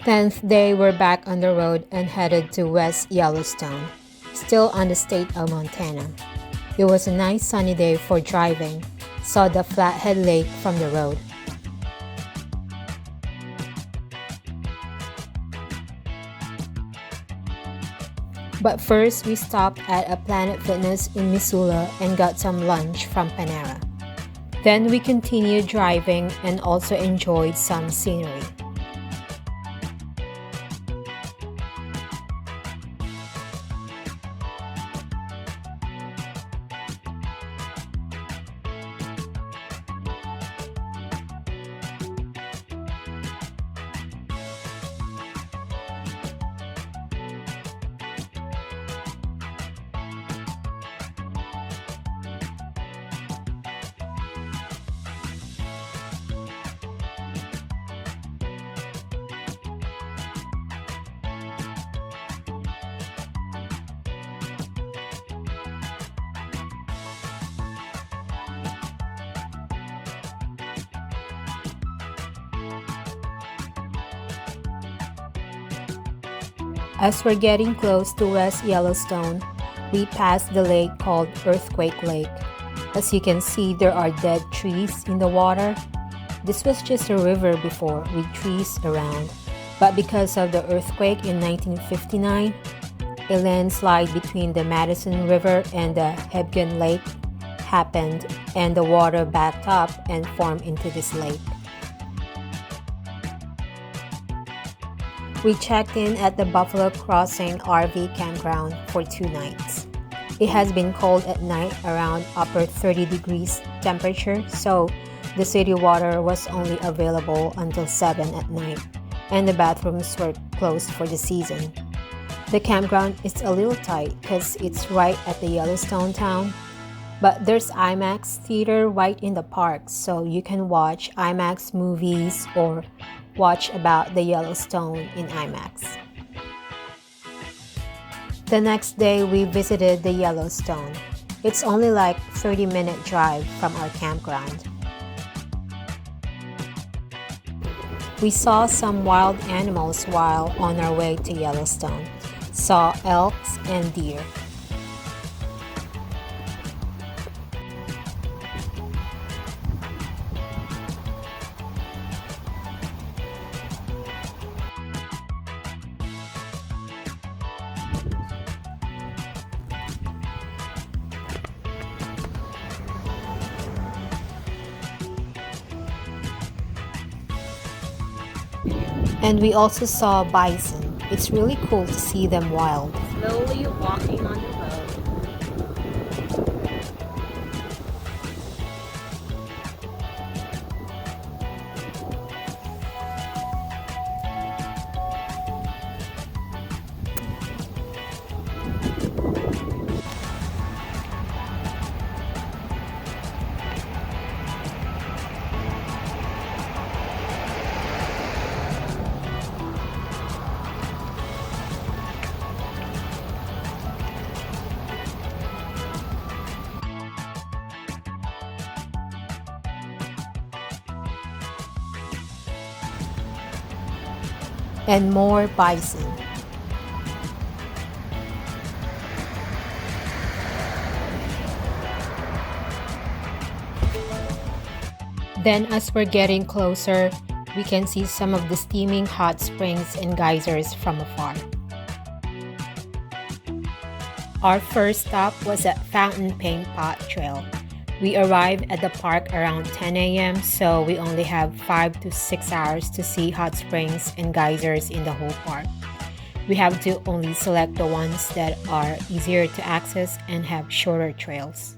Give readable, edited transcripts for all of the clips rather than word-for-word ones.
10th day, we're back on the road and headed to West Yellowstone, still on the state of Montana. It was a nice sunny day for driving. Saw the Flathead Lake from the road. But first, we stopped at a Planet Fitness in Missoula and got some lunch from Panera. Then we continued driving and also enjoyed some scenery. As we're getting close to West Yellowstone, we pass the lake called Earthquake Lake. As you can see, there are dead trees in the water. This was just a river before with trees around, but because of the earthquake in 1959, a landslide between the Madison River and the Hebgen Lake happened, and the water backed up and formed into this lake. We checked in at the Buffalo Crossing RV campground for 2 nights. It has been cold at night, around upper 30 degrees temperature, so the city water was only available until 7 at night, and the bathrooms were closed for the season. The campground is a little tight because it's right at the Yellowstone town, but there's IMAX theater right in the park, so you can watch IMAX movies or watch about the Yellowstone in IMAX. The next day, we visited the Yellowstone. It's only like 30-minute drive from our campground. We saw some wild animals while on our way to Yellowstone. Saw elks and deer. And we also saw bison. It's really cool to see them wild. Slowly walking on the road. And more bison. Then as we're getting closer, we can see some of the steaming hot springs and geysers from afar. Our first stop was at Fountain Paint Pot Trail. We arrived at the park around 10 a.m., so we only have 5 to 6 hours to see hot springs and geysers in the whole park. We have to only select the ones that are easier to access and have shorter trails.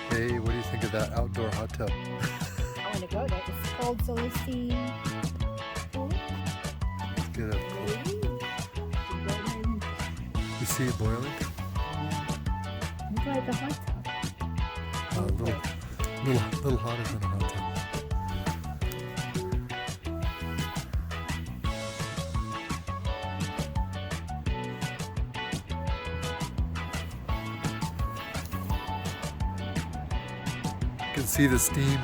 Hey, what do you think of that outdoor hot tub? I want to go there. It's cold, so let's see. Let's get a You see it boiling? It's like a hot tub. A little hotter than a hot tub. You can see the steam.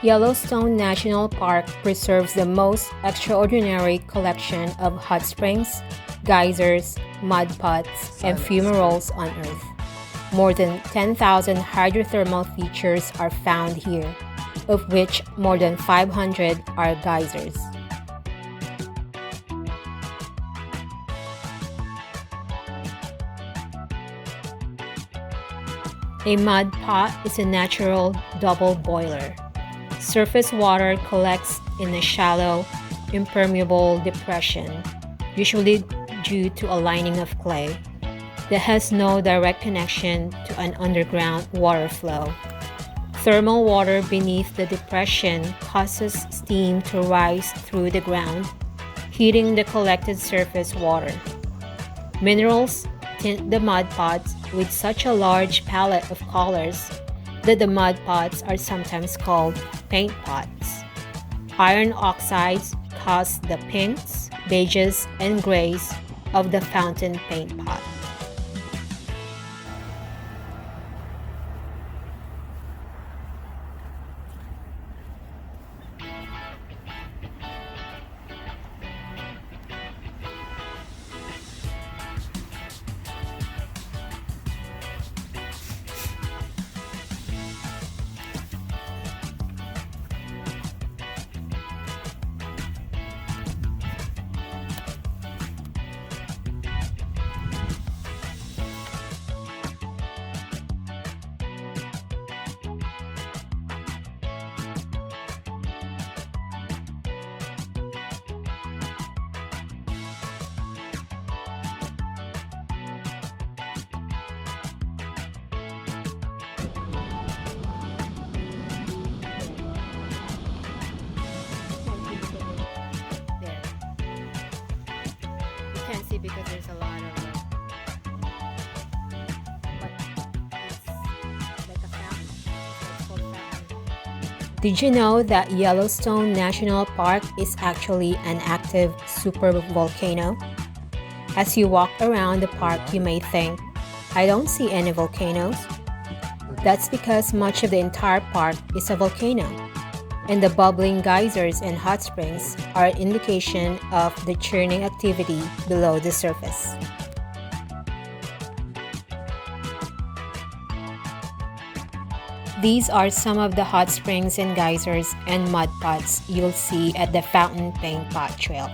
Yellowstone National Park preserves the most extraordinary collection of hot springs, geysers, mud pots, and fumaroles on Earth. More than 10,000 hydrothermal features are found here, of which more than 500 are geysers. A mud pot is a natural double boiler. Surface water collects in a shallow, impermeable depression, usually due to a lining of clay, that has no direct connection to an underground water flow. Thermal water beneath the depression causes steam to rise through the ground, heating the collected surface water. Minerals tint the mud pots with such a large palette of colors that the mud pots are sometimes called paint pots. Iron oxides cause the pinks, beiges, and grays of the fountain paint pot. Because there's a lot of Did you know that Yellowstone National Park is actually an active supervolcano? As you walk around the park, you may think, I don't see any volcanoes. That's because much of the entire park is a volcano, and the bubbling geysers and hot springs are an indication of the churning activity below the surface. These are some of the hot springs and geysers and mud pots you'll see at the Fountain Paint Pot Trail.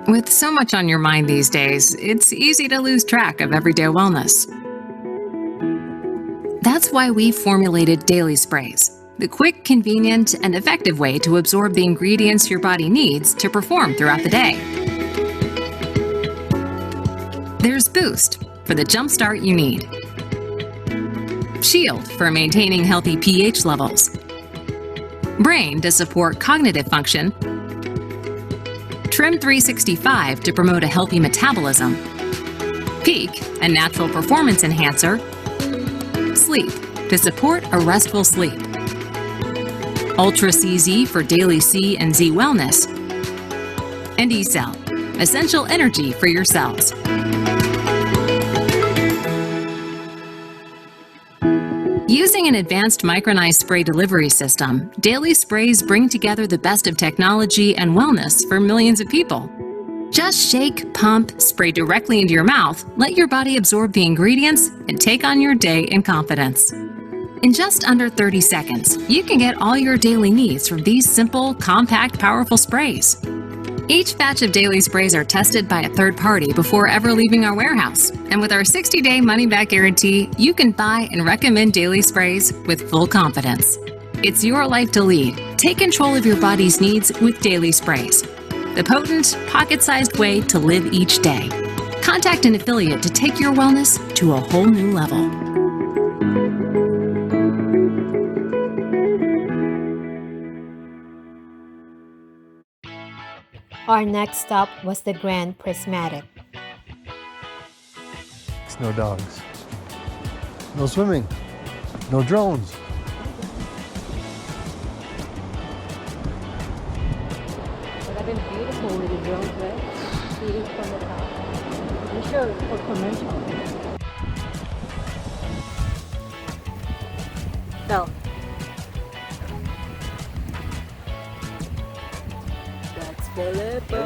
With so much on your mind these days, it's easy to lose track of everyday wellness. That's why we formulated Daily Sprays, the quick, convenient, and effective way to absorb the ingredients your body needs to perform throughout the day. There's Boost, for the jumpstart you need. Shield, for maintaining healthy pH levels. Brain, to support cognitive function. Trim 365 to promote a healthy metabolism. Peak, a natural performance enhancer. Sleep, to support a restful sleep. Ultra CZ for daily C and Z wellness. And E-Cell, essential energy for your cells. Using an advanced micronized spray delivery system, Daily Sprays bring together the best of technology and wellness for millions of people. Just shake, pump, spray directly into your mouth, let your body absorb the ingredients, and take on your day in confidence. In just under 30 seconds, you can get all your daily needs from these simple, compact, powerful sprays. Each batch of daily sprays are tested by a third party before ever leaving our warehouse. And with our 60-day money-back guarantee, you can buy and recommend daily sprays with full confidence. It's your life to lead. Take control of your body's needs with daily sprays. The potent, pocket-sized way to live each day. Contact an affiliate to take your wellness to a whole new level. Our next stop was the Grand Prismatic. No dogs. No swimming. No drones. Would have been beautiful with the drones, right? See it from the top. I'm sure it's for commercial. So, that's Filippo.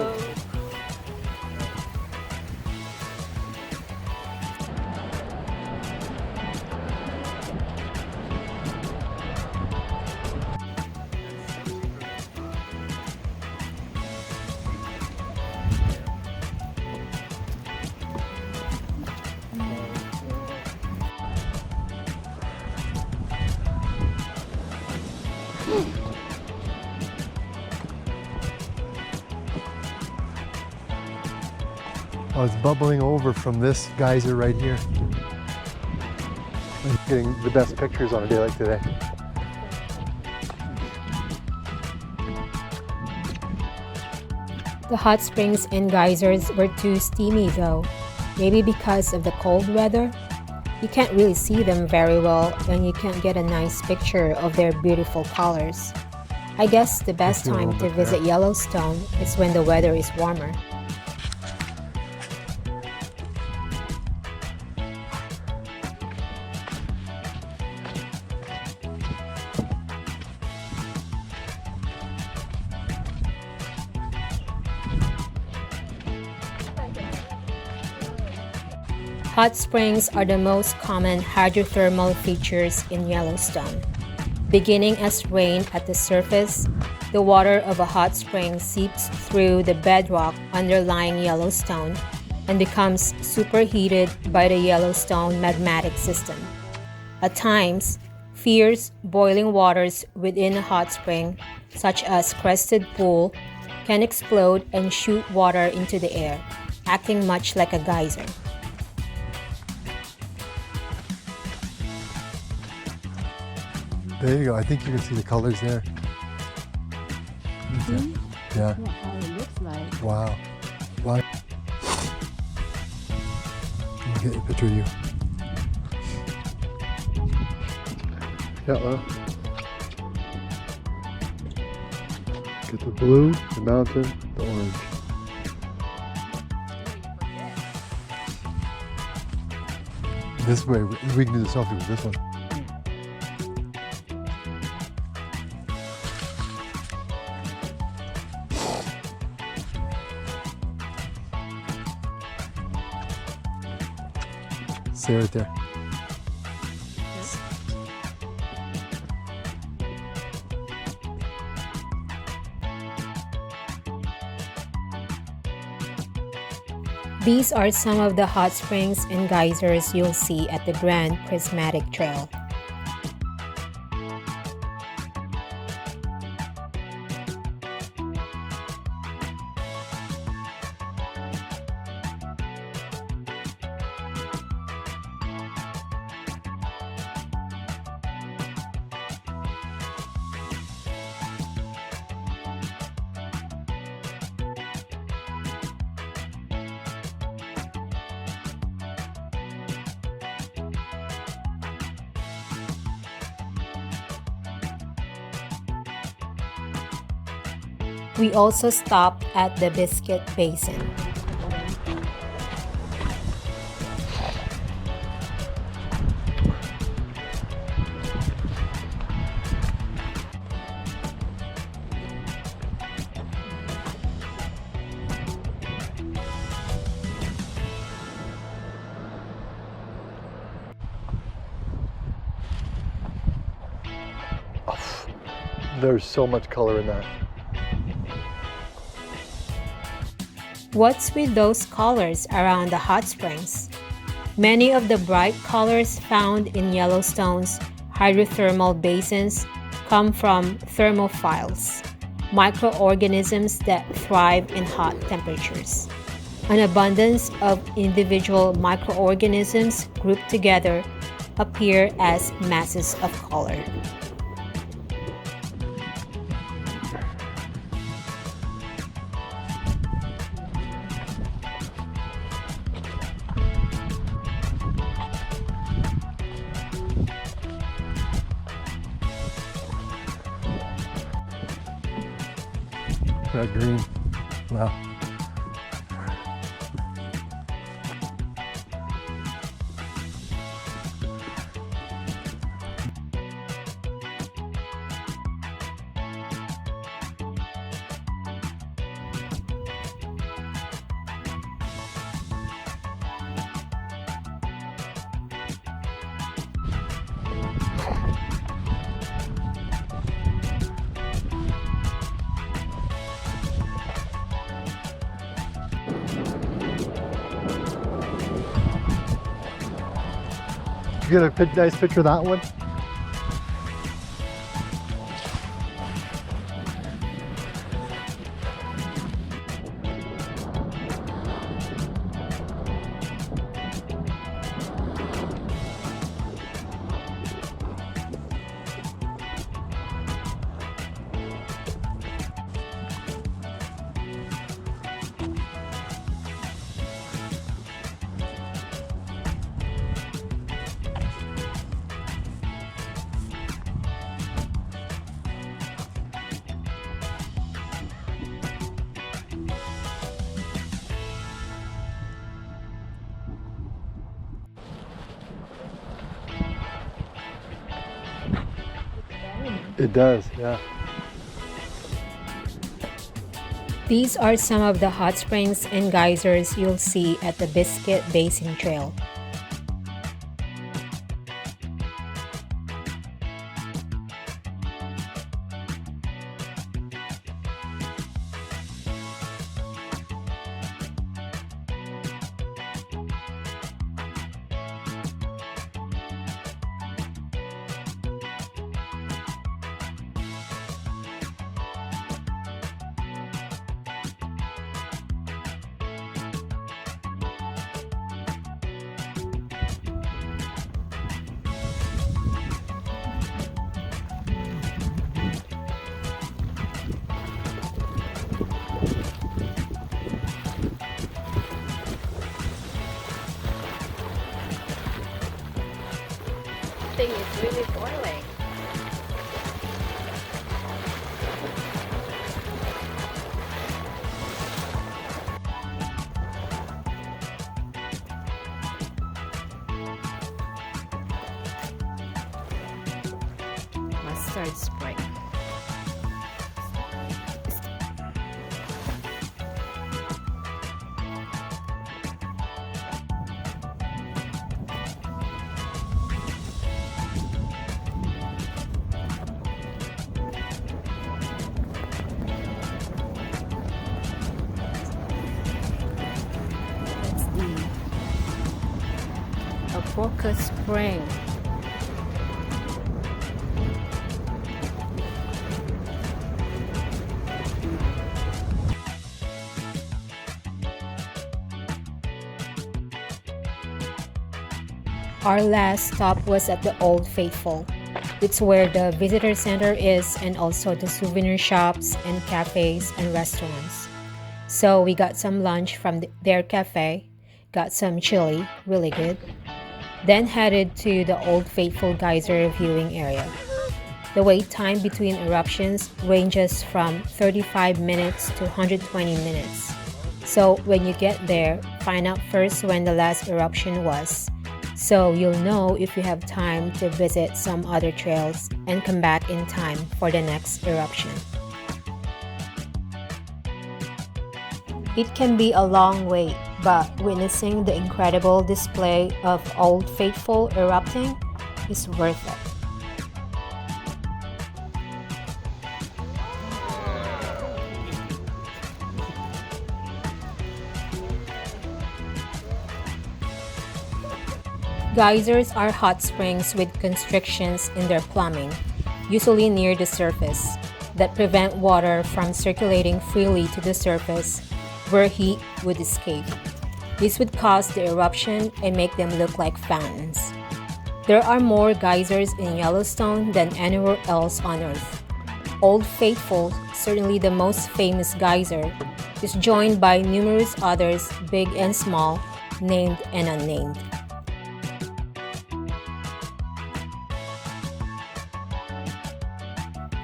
Oh, it's bubbling over from this geyser right here. I'm getting the best pictures on a day like today. The hot springs and geysers were too steamy though, maybe because of the cold weather. You can't really see them very well and you can't get a nice picture of their beautiful colors. I guess the best time to visit Yellowstone is when the weather is warmer. Hot springs are the most common hydrothermal features in Yellowstone. Beginning as rain at the surface, the water of a hot spring seeps through the bedrock underlying Yellowstone and becomes superheated by the Yellowstone magmatic system. At times, fierce boiling waters within a hot spring, such as Crested Pool, can explode and shoot water into the air, acting much like a geyser. There you go. I think you can see the colors there. Okay. Yeah. That's how it looks like. Wow. Wow. Let me get a picture of you. Yeah, well. Get the blue, the mountain, the orange. This way, we can do the selfie with this one. Stay right there. These are some of the hot springs and geysers you'll see at the Grand Prismatic Trail. We also stopped at the Biscuit Basin. There's so much color in that. What's with those colors around the hot springs? Many of the bright colors found in Yellowstone's hydrothermal basins come from thermophiles, microorganisms that thrive in hot temperatures. An abundance of individual microorganisms grouped together appear as masses of color. That green. Wow. You get a nice picture of that one? It does, yeah. These are some of the hot springs and geysers you'll see at the Biscuit Basin Trail. Thing is really boiling. Mustard spray. Avoca Spring. Our last stop was at the Old Faithful. It's where the visitor center is and also the souvenir shops and cafes and restaurants. So we got some lunch from their cafe, got some chili, really good, then headed to the Old Faithful Geyser viewing area. The wait time between eruptions ranges from 35 minutes to 120 minutes. So when you get there, find out first when the last eruption was, so you'll know if you have time to visit some other trails and come back in time for the next eruption. It can be a long wait, but witnessing the incredible display of Old Faithful erupting is worth it. Geysers are hot springs with constrictions in their plumbing, usually near the surface, that prevent water from circulating freely to the surface where heat would escape. This would cause the eruption and make them look like fountains. There are more geysers in Yellowstone than anywhere else on Earth. Old Faithful, certainly the most famous geyser, is joined by numerous others, big and small, named and unnamed.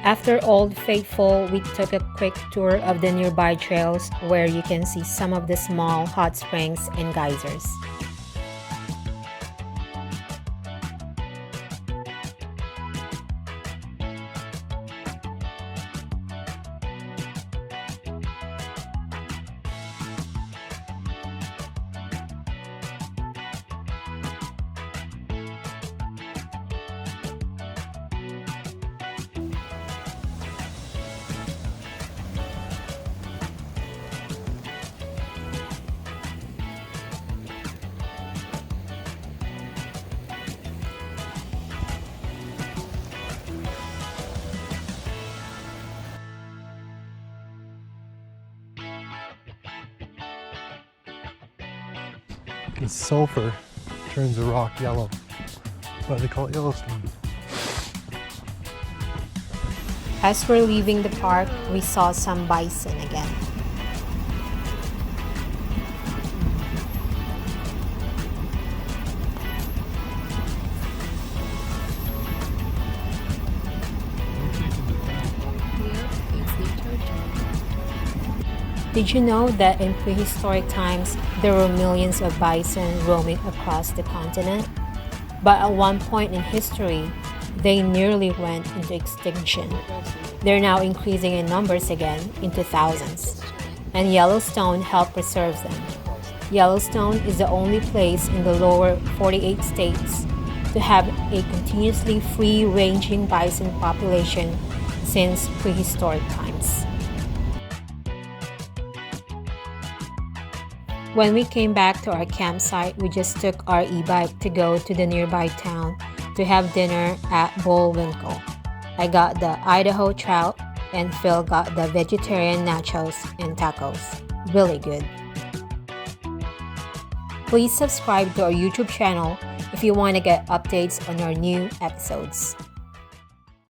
After Old Faithful, we took a quick tour of the nearby trails where you can see some of the small hot springs and geysers. The sulfur turns the rock yellow. That's why they call it Yellowstone. As we're leaving the park, we saw some bison again. Did you know that in prehistoric times, there were millions of bison roaming across the continent? But at one point in history, they nearly went into extinction. They're now increasing in numbers again into thousands, and Yellowstone helped preserve them. Yellowstone is the only place in the lower 48 states to have a continuously free-ranging bison population since prehistoric times. When we came back to our campsite, we just took our e-bike to go to the nearby town to have dinner at Bullwinkle. I got the Idaho trout and Phil got the vegetarian nachos and tacos. Really good. Please subscribe to our YouTube channel if you want to get updates on our new episodes.